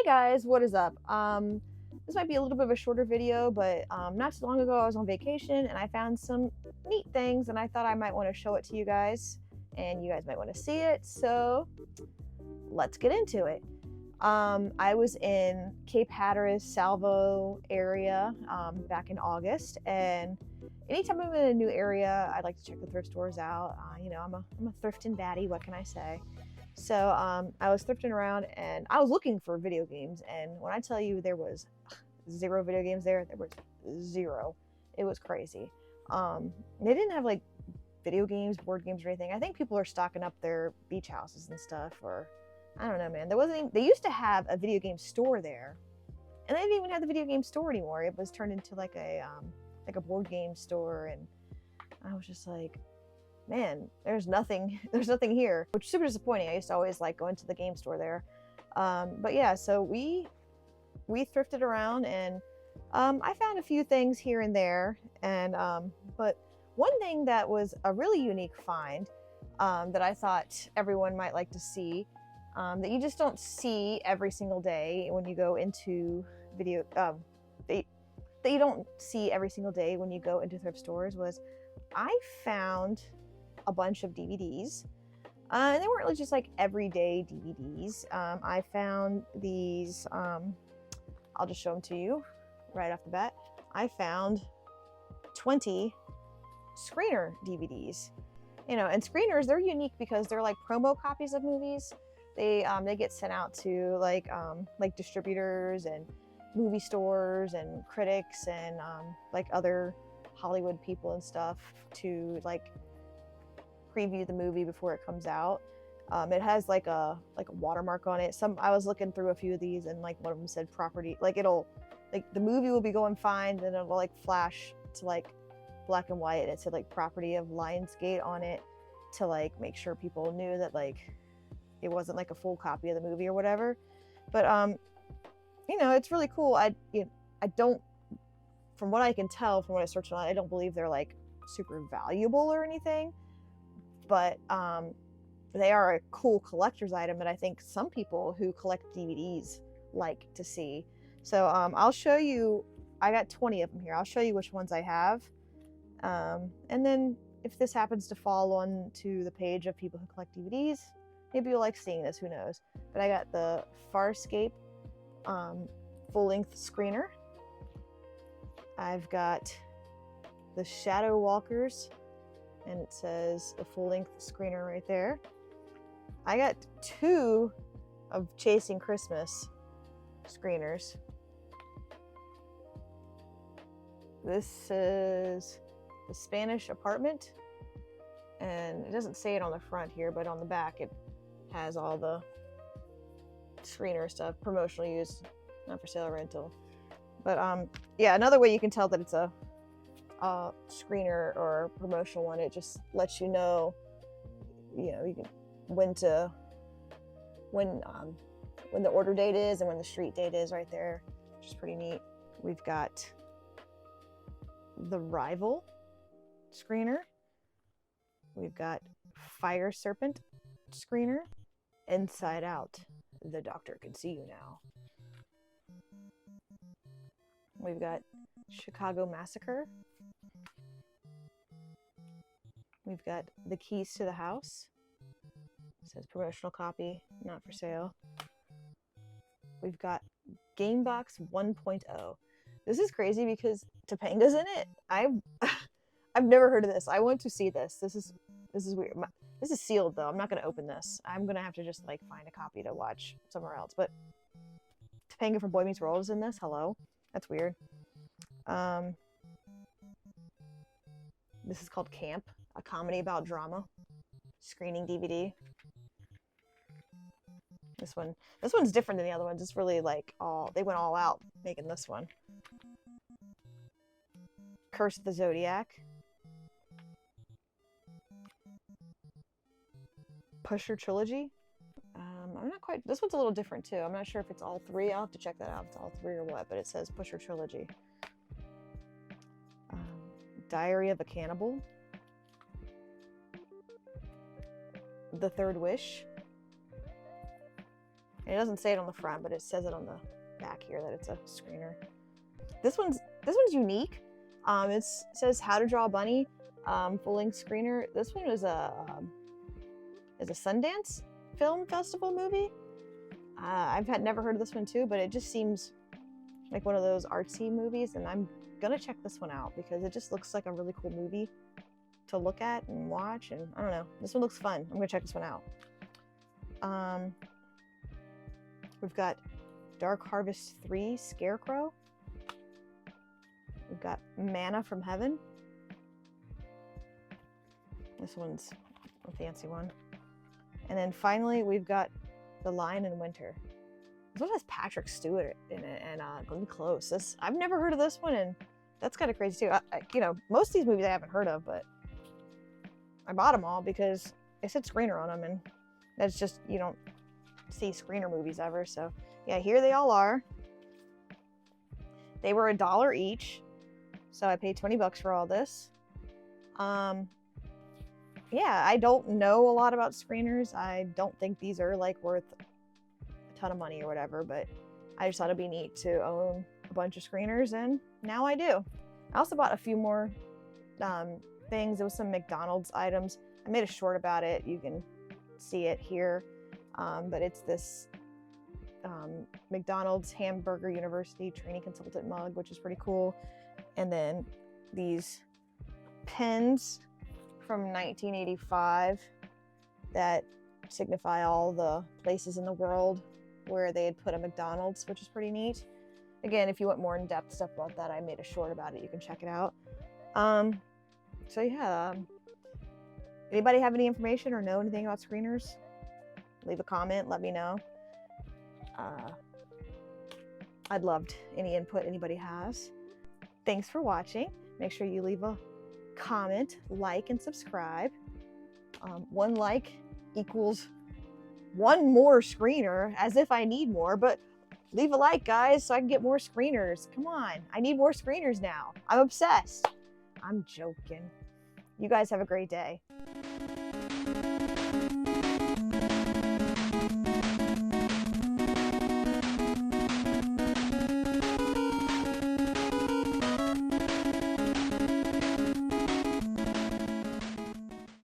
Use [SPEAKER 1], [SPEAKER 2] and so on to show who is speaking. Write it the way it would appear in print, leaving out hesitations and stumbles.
[SPEAKER 1] Hey guys, what is up? This might be a little bit of a shorter video, but not too long ago I was on vacation and I found some neat things and I thought I might want to show it to you guys and you guys might want to see it. So let's get into it. I was in Cape Hatteras, Salvo area back in August, and anytime I'm in a new area, I like to check the thrift stores out. I'm a thrifting baddie. What can I say? So I was thrifting around and I was looking for video games, and when I tell you there was zero video games there was zero. It was crazy. They didn't have like video games, board games, or anything. I think people are stocking up their beach houses and stuff, or I don't know, man. There wasn't even, they used to have a video game store there, and they didn't even have the video game store anymore. It was turned into like a board game store, and I was just like, man, there's nothing here, which is super disappointing. I used to always like going to the game store there. But yeah, so we thrifted around, and I found a few things here and there, and but one thing that was a really unique find that I thought everyone might like to see, that you just don't see every single day when you go into video that you don't see every single day when you go into thrift stores, was I found a bunch of DVDs, and they weren't just like everyday DVDs. I found these, I'll just show them to you right off the bat. I found 20 screener DVDs. And screeners, they're unique because they're like promo copies of movies. They get sent out to like distributors and movie stores and critics and like other Hollywood people and stuff to like preview the movie before it comes out. It has like a watermark on it. I was looking through a few of these, and like one of them said property, like it'll like the movie will be going fine, then it'll like flash to like black and white, and it said like property of Lionsgate on it to like make sure people knew that like it wasn't like a full copy of the movie or whatever. But it's really cool. I don't, from what I can tell from what I searched on, I don't believe they're like super valuable or anything, but they are a cool collector's item that I think some people who collect DVDs like to see. So I'll show you. I got 20 of them here. I'll show you which ones I have, and then if this happens to fall onto the page of people who collect DVDs, maybe you'll like seeing this, who knows. But I got the Farscape full-length screener. I've got the Shadow Walkers, and it says the full-length screener right there. I got 2 of Chasing Christmas screeners. This is the Spanish Apartment, and it doesn't say it on the front here, but on the back it has all the screener stuff, promotional use, not for sale or rental. But yeah, another way you can tell that it's a screener or a promotional one, it just lets you know, you can when the order date is and when the street date is right there, which is pretty neat. We've got the Rival screener. We've got Fire Serpent screener. Inside Out, The Doctor Can See You Now. We've got Chicago Massacre. We've got The Keys to the House. It says promotional copy, not for sale. We've got Gamebox 1.0. This is crazy because Topanga's in it. I've never heard of this. I want to see this. This is weird. This is sealed though. I'm not gonna open this. I'm gonna have to just like find a copy to watch somewhere else. But Topanga from Boy Meets World is in this. Hello, that's weird. This is called Camp, a comedy about drama, screening DVD. This one's different than the other ones. It's really like they went all out making this one. Curse of the Zodiac. Pusher Trilogy. I'm not quite, this one's a little different too. I'm not sure if it's all 3. I'll have to check that out if it's all 3 or what, but it says Pusher Trilogy. Diary of a Cannibal. The Third Wish. And it doesn't say it on the front, but it says it on the back here that it's a screener. This one's unique. It says how to draw a bunny, full-length screener. This one is a Sundance Film Festival movie. I've never heard of this one too, but it just seems like one of those artsy movies, and I'm gonna check this one out because it just looks like a really cool movie to look at and watch, and I don't know, this one looks fun. I'm gonna check this one out. We've got Dark Harvest 3 Scarecrow. We've got Manna from Heaven. This one's a fancy one. And then finally, we've got The Lion in Winter. This one has Patrick Stewart in it and Glenn Close. I've never heard of this one, and that's kind of crazy too. You know, most of these movies I haven't heard of, but I bought them all because it said screener on them, and that's just, you don't see screener movies ever. So yeah, here they all are. They were $1 each, so I paid 20 bucks for all this. Yeah, I don't know a lot about screeners. I don't think these are like worth a ton of money or whatever, but I just thought it'd be neat to own a bunch of screeners, and now I do. I also bought a few more things. There was some McDonald's items. I made a short about it. You can see it here, but it's this McDonald's Hamburger University Training Consultant mug, which is pretty cool. And then these pins from 1985 that signify all the places in the world where they had put a McDonald's, which is pretty neat. Again, if you want more in-depth stuff about that, I made a short about it. You can check it out. So yeah, anybody have any information or know anything about screeners? Leave a comment, let me know. I'd love any input anybody has. Thanks for watching. Make sure you leave a comment, like, and subscribe. 1 like equals 1 more screener, as if I need more, but leave a like, guys, so I can get more screeners. Come on, I need more screeners now. I'm obsessed. I'm joking. You guys have a great day.